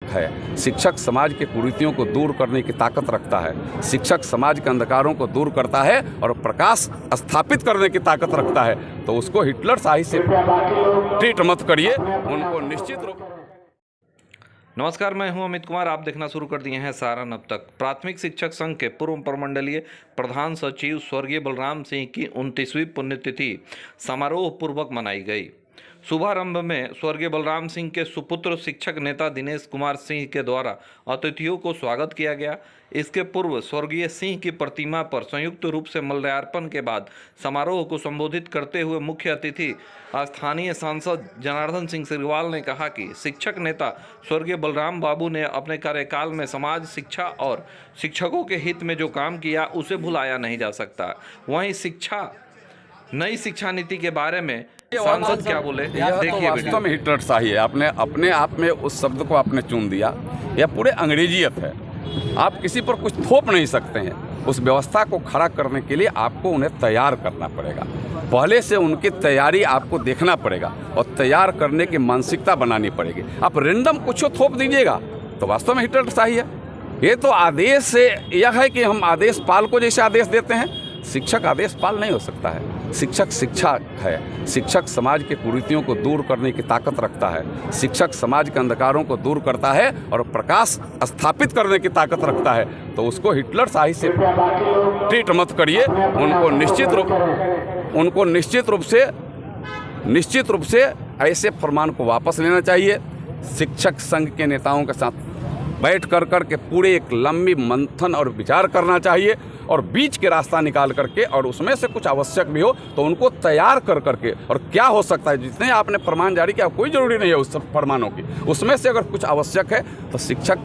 है। शिक्षक समाज के कुरीतियों को दूर करने की ताकत रखता है। शिक्षक समाज के अंधकारों को दूर करता है और प्रकाश स्थापित करने की ताकत रखता है। तो उसको हिटलर शाही से ट्रीट मत करिए, उनको निश्चित रूप। नमस्कार, मैं हूं अमित कुमार। आप देखना शुरू कर दिए हैं सारण अब तक। प्राथमिक शिक्षक संघ के पूर्व प्रमंडलीय प्रधान सचिव स्वर्गीय बलराम सिंह की 29वीं पुण्यतिथि समारोह पूर्वक मनाई गई। शुभारंभ में स्वर्गीय बलराम सिंह के सुपुत्र शिक्षक नेता दिनेश कुमार सिंह के द्वारा अतिथियों को स्वागत किया गया। इसके पूर्व स्वर्गीय सिंह की प्रतिमा पर संयुक्त रूप से माल्यार्पण के बाद समारोह को संबोधित करते हुए मुख्य अतिथि स्थानीय सांसद जनार्दन सिंह सिग्रीवाल ने कहा कि शिक्षक नेता स्वर्गीय बलराम बाबू ने अपने कार्यकाल में समाज, शिक्षा और शिक्षकों के हित में जो काम किया उसे भुलाया नहीं जा सकता। वहीं नई शिक्षा नीति के बारे में सांसद क्या बोले, देखिए। वास्तव में हिटलर शाही है। आपने अपने आप में उस शब्द को आपने चुन दिया। यह पूरे अंग्रेजियत है। आप किसी पर कुछ थोप नहीं सकते हैं। उस व्यवस्था को खड़ा करने के लिए आपको उन्हें तैयार करना पड़ेगा। पहले से उनकी तैयारी आपको देखना पड़ेगा और तैयार करने की मानसिकता बनानी पड़ेगी। आप रेंडम कुछ थोप दीजिएगा तो वास्तव में हिटलर शाही है। ये तो आदेश से यह है कि हम आदेश पाल को जैसे आदेश देते हैं, शिक्षक आदेश पाल नहीं हो सकता है। शिक्षक शिक्षा है। शिक्षक समाज के कुरीतियों को दूर करने की ताकत रखता है। शिक्षक समाज के अंधकारों को दूर करता है और प्रकाश स्थापित करने की ताकत रखता है। तो उसको हिटलर शाही से ट्रीट मत करिए, उनको निश्चित रूप से ऐसे फरमान को वापस लेना चाहिए। शिक्षक संघ के नेताओं के साथ बैठ कर के पूरे एक लंबी मंथन और विचार करना चाहिए और बीच के रास्ता निकाल करके, और उसमें से कुछ आवश्यक भी हो तो उनको तैयार कर करके, और क्या हो सकता है जितने आपने फरमान जारी किया कोई ज़रूरी नहीं है उस सब फरमानों की, उसमें से अगर कुछ आवश्यक है तो शिक्षक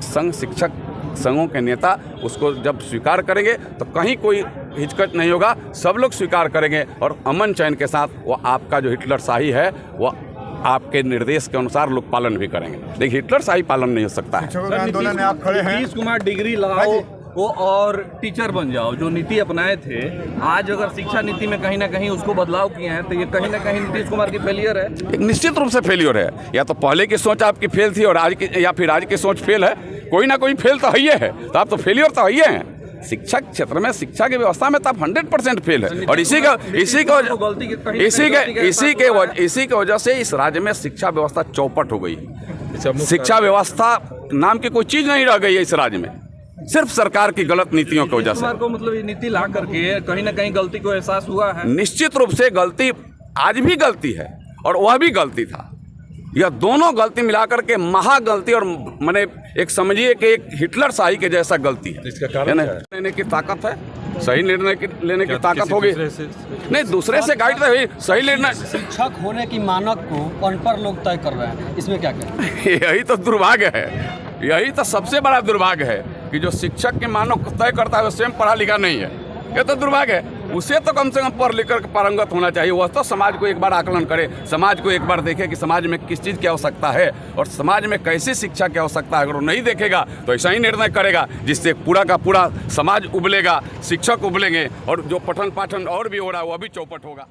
संघों के नेता उसको जब स्वीकार करेंगे तो कहीं कोई हिचकच नहीं होगा। सब लोग स्वीकार करेंगे और अमन चैन के साथ वो आपका जो हिटलर शाही है वो आपके निर्देश के अनुसार लोग पालन भी करेंगे। देखिए, हिटलर शाही पालन नहीं हो सकता है। आंदोलन में आप खड़े हैं। नीतीश कुमार डिग्री लगाओ वो और टीचर बन जाओ, जो नीति अपनाए थे, आज अगर शिक्षा नीति में कहीं ना कहीं उसको बदलाव किए हैं तो ये कहीं ना कहीं नीतीश कुमार की फेलियर है। एक निश्चित रूप से फेलियर है। या तो पहले की सोच आपकी फेल थी और आज की, या फिर आज की सोच फेल है। कोई ना कोई फेल तो है। तो आप तो फेलियर तो है। शिक्षक क्षेत्र में, शिक्षा की व्यवस्था में तो आप 100% फेल है। और इसी के वजह से इस राज्य में शिक्षा व्यवस्था चौपट हो गई। शिक्षा व्यवस्था नाम की कोई चीज नहीं रह गई है इस राज्य में, सिर्फ सरकार की गलत नीतियों की वजह से। को मतलब ये नीति ला करके कहीं ना कहीं गलती को एहसास हुआ है। निश्चित रूप से गलती आज भी गलती है और वह भी गलती था। यह दोनों गलती मिलाकर के महा गलती, और मैंने एक समझिए कि एक हिटलर शाही के जैसा गलती है। इसका कारण लेने की ताकत है, सही निर्णय लेने की ताकत होगी। नहीं, दूसरे से गाइड रही सही निर्णय। शिक्षक होने की मानक को अनपढ़ लोग तय कर रहे हैं, इसमें क्या कहें? यही तो दुर्भाग्य है। यही तो सबसे बड़ा दुर्भाग्य है कि जो शिक्षक के मानक तय करता है वो स्वयं पढ़ा लिखा नहीं है। ये तो दुर्भाग्य है। उसे तो कम से कम पढ़ लिख कर पारंगत होना चाहिए। वह तो समाज को एक बार आकलन करे, समाज को एक बार देखे कि समाज में किस चीज़ की आवश्यकता है और समाज में कैसी शिक्षा की आवश्यकता है। अगर वो नहीं देखेगा तो ऐसा ही निर्णय करेगा जिससे पूरा का पूरा समाज उबलेगा, शिक्षक उबलेंगे और जो पठन पाठन और भी हो रहा है वह भी चौपट होगा।